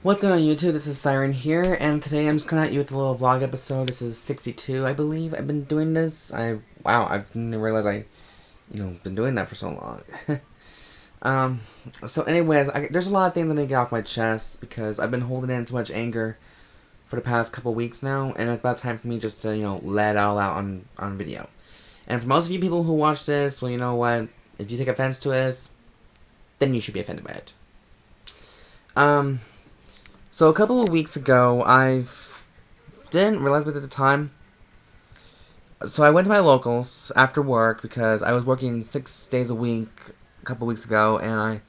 What's going on YouTube? This is Siren here, and today I'm just coming at you with a little vlog episode. This is 62, I believe. I've been doing this. Wow, I didn't realize been doing that for so long. So anyways, there's a lot of things that I need to get off my chest because I've been holding in so much anger for the past couple weeks now, and it's about time for me just to, let it all out on video. And for most of you people who watch this, well, you know what? If you take offense to this, then you should be offended by it. So a couple of weeks ago, didn't realize it at the time. So I went to my locals after work because I was working 6 days a week a couple of weeks ago, and I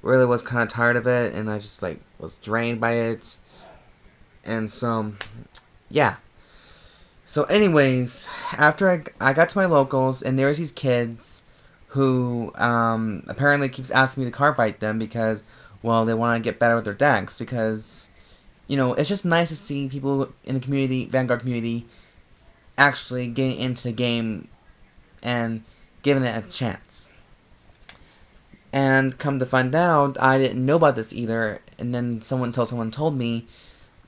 really was kind of tired of it, and I just was drained by it. And so, yeah. So anyways, after I got to my locals, and there was these kids who apparently keeps asking me to car fight them because, well, they want to get better with their decks because, it's just nice to see people in the community, Vanguard community, actually getting into the game and giving it a chance. And come to find out, I didn't know about this either, and then someone told me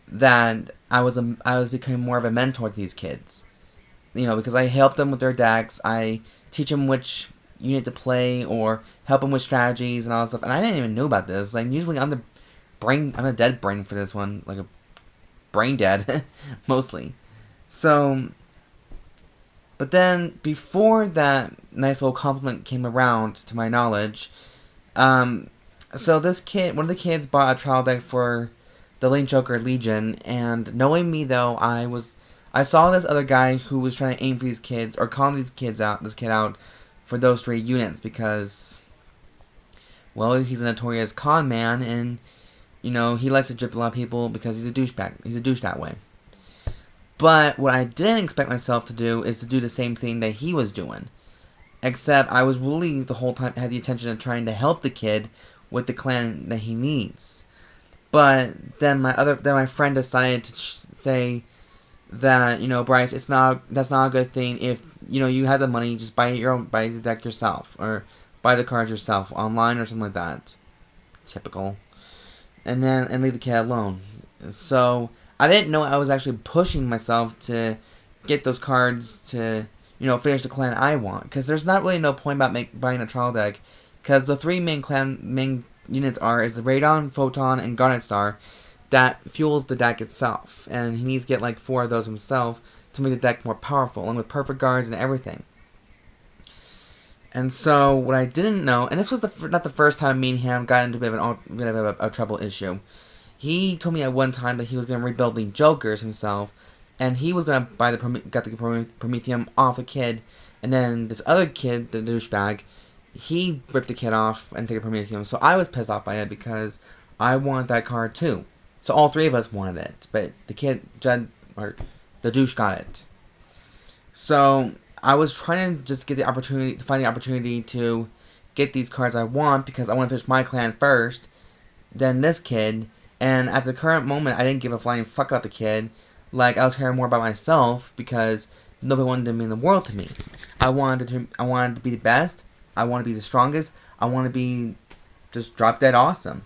that I was becoming more of a mentor to these kids. Because I help them with their decks, I teach them which unit to play or help them with strategies and all that stuff. And I didn't even know about this. Usually I'm a dead brain for this one, like a brain dead, mostly. So, but then before that nice little compliment came around, to my knowledge, so this kid, one of the kids bought a trial deck for the Link Joker Legion, and knowing me though, I saw this other guy who was trying to aim for these kids, or calling this kid out for those 3 units because, well, he's a notorious con man, and, he likes to gyp a lot of people because he's a douchebag. He's a douche that way. But what I didn't expect myself to do is to do the same thing that he was doing. Except I was really, the whole time, had the intention of trying to help the kid with the clan that he needs. But then my friend decided to say that, Bryce, that's not a good thing. If, you have the money, just buy the deck yourself, or buy the cards yourself online or something like that. Typical. And leave the kid alone. So I didn't know I was actually pushing myself to get those cards to, finish the clan I want. Because there's not really no point about buying a trial deck. Because the 3 main units is the Radon, Photon, and Garnet Star that fuels the deck itself. And he needs to get 4 of those himself to make the deck more powerful, along with perfect guards and everything. And so, what I didn't know, and this was not the first time me and him got into a bit of a trouble issue. He told me at one time that he was going to rebuild the Jokers himself, and he was going to buy the Prometheum off the kid, and then this other kid, the douchebag, he ripped the kid off and took a Prometheum. So I was pissed off by it because I wanted that card too. So all 3 of us wanted it, but the kid, the douche, got it. So I was trying to just find the opportunity to get these cards I want because I want to finish my clan first, then this kid. And at the current moment, I didn't give a flying fuck about the kid. I was caring more about myself because nobody wanted to mean the world to me. I wanted to be the best. I want to be the strongest. I want to be just drop dead awesome.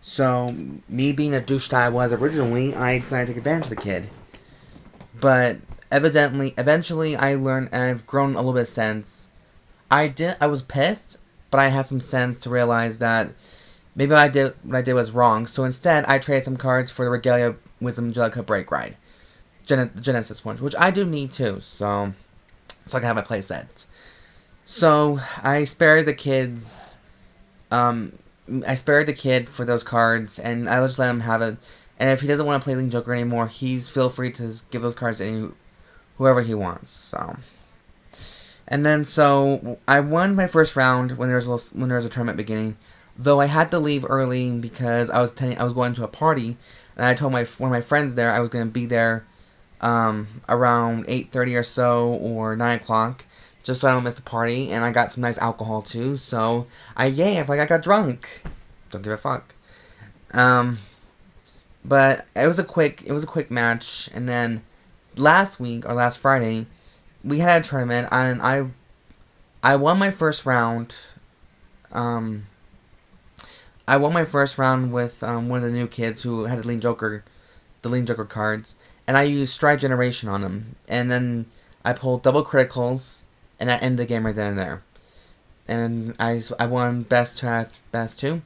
So, me being a douche that I was originally, I decided to take advantage of the kid. But eventually I learned, and I've grown a little bit since. I was pissed, but I had some sense to realize that maybe what I did was wrong. So instead, I traded some cards for the Regalia Wisdom Angelica Break Ride. The Genesis one, which I do need too, so I can have my play set. So I spared the kids. I spared the kid for those cards, and I just let him have it. And if he doesn't want to play Link Joker anymore, feel free to give those cards to whoever he wants. So, and then I won my first round when there was a tournament beginning. Though I had to leave early because I was going to a party, and I told one of my friends there I was going to be there around 8:30 or so, or 9 o'clock, just so I don't miss the party. And I got some nice alcohol too, so I got drunk. Don't give a fuck. But it was a quick match, and then last Friday, we had a tournament, and I won my first round. I won my first round with one of the new kids who had the Lean Joker cards, and I used Stride Generation on him, and then I pulled double criticals, and I ended the game right then and there. And I won best 2 out of best 2,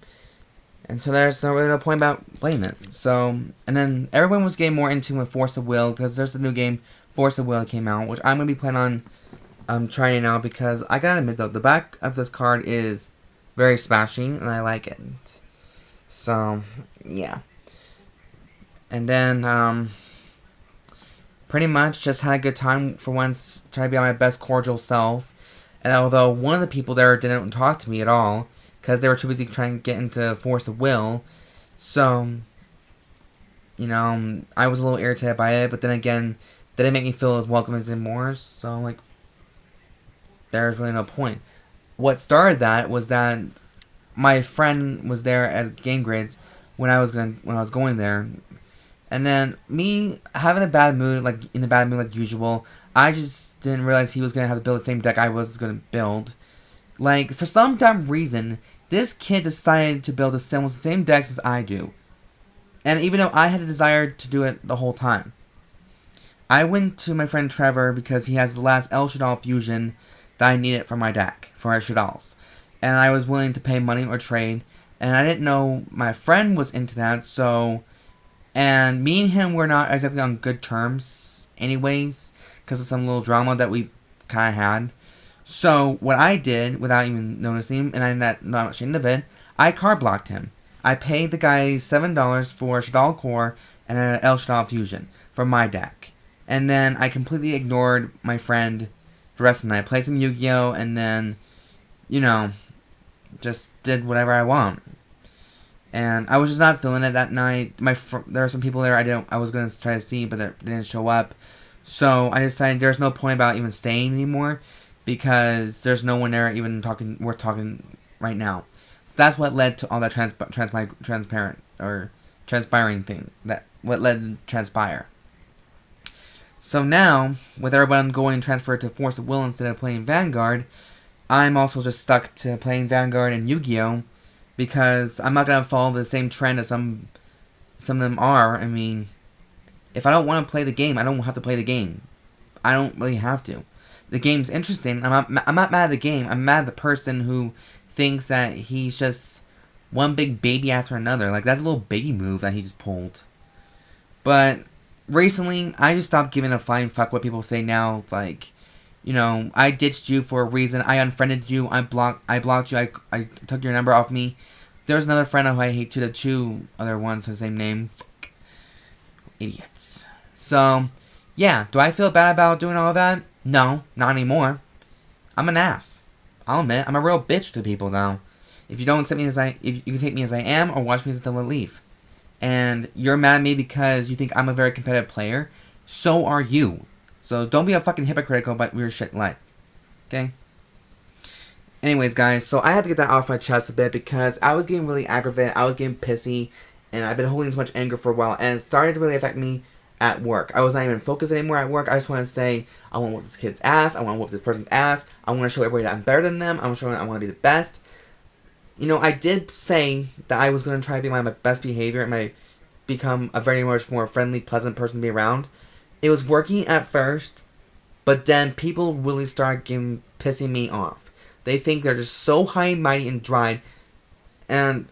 and so there's no really no point about playing it. So, and then everyone was getting more into Force of Will, because there's a new game, Force of Will, that came out, which I'm going to be planning on trying it out, because I gotta admit though, the back of this card is very smashing, and I like it. So, yeah. And then, pretty much just had a good time for once, trying to be on my best cordial self. And although one of the people there didn't talk to me at all, because they were too busy trying to get into Force of Will, so, you know, I was a little irritated by it, but then again, they didn't make me feel as welcome as more, so, like, there's really no point. What started that was that my friend was there at Game Grids when I was going there, and then me having a bad mood, like usual, I just didn't realize he was gonna have to build the same deck I was gonna build. Like, for some dumb reason, this kid decided to build the same decks as I do, and even though I had a desire to do it the whole time, I went to my friend Trevor because he has the last El Shadal fusion that I needed for my deck, for my Shadals. And I was willing to pay money or trade, and I didn't know my friend was into that, so... And me and him were not exactly on good terms anyways, because of some little drama that we kind of had. So, what I did, without even noticing, and I'm not ashamed of it, I card blocked him. I paid the guy $7 for Shadal Core and an El Shadal Fusion for my deck. And then I completely ignored my friend the rest of the night. Played some Yu-Gi-Oh! And then, you know, just did whatever I want. And I was just not feeling it that night. There were some people there I was going to try to see, but they didn't show up. So I decided there's no point about even staying anymore, because there's no one there even worth talking right now. So that's what led to all that transpiring thing. What led to transpire. So now, with everyone going transferred to Force of Will instead of playing Vanguard, I'm also just stuck to playing Vanguard and Yu-Gi-Oh! Because I'm not going to follow the same trend as some of them are. I mean, if I don't want to play the game, I don't have to play the game. I don't really have to. The game's interesting. I'm not mad at the game. I'm mad at the person who thinks that he's just one big baby after another. Like, that's a little baby move that he just pulled. But recently, I just stopped giving a flying fuck what people say now. Like, you know, I ditched you for a reason. I unfriended you. I blocked you. I took your number off me. There's another friend who I hate too. The 2 other ones have the same name. Fuck. Idiots. So, yeah. Do I feel bad about doing all that? No, not anymore. I'm an ass. I'll admit, I'm a real bitch to people now. If you don't accept me if you can take me as I am, or watch me until I leave. And you're mad at me because you think I'm a very competitive player. So are you. So don't be a fucking hypocritical about weird shit like. Okay? Anyways, guys, so I had to get that off my chest a bit because I was getting really aggravated. I was getting pissy. And I've been holding so much anger for a while. And it started to really affect me at work. I was not even focused anymore at work. I just want to say, I want to whoop this kid's ass. I want to whoop this person's ass. I want to show everybody that I'm better than them. I want to show them I want to be the best. You know, I did say that I was going to try to be my best behavior and become a very much more friendly, pleasant person to be around. It was working at first, but then people really started pissing me off. They think they're just so high and mighty and dry, and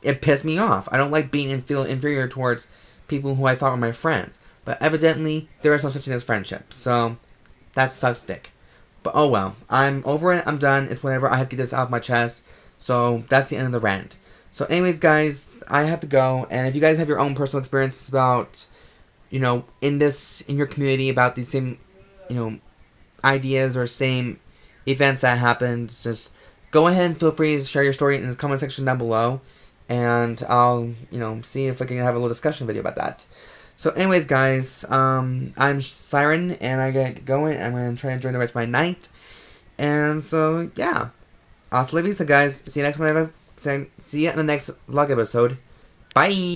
it pissed me off. I don't like being and feel inferior towards people who I thought were my friends. But evidently, there is no such thing as friendship. So, that sucks dick. But oh well. I'm over it. I'm done. It's whatever. I have to get this off my chest. So, that's the end of the rant. So anyways, guys, I have to go. And if you guys have your own personal experiences about, you know, in your community about these same, you know, ideas or same events that happened, just go ahead and feel free to share your story in the comment section down below. And I'll, you know, see if I can have a little discussion video about that. So anyways, guys, I'm Siren, and I gotta get going. I'm gonna try and enjoy the rest of my night. And so, yeah. Hasta la vista, guys. See you next one. See you in the next vlog episode. Bye!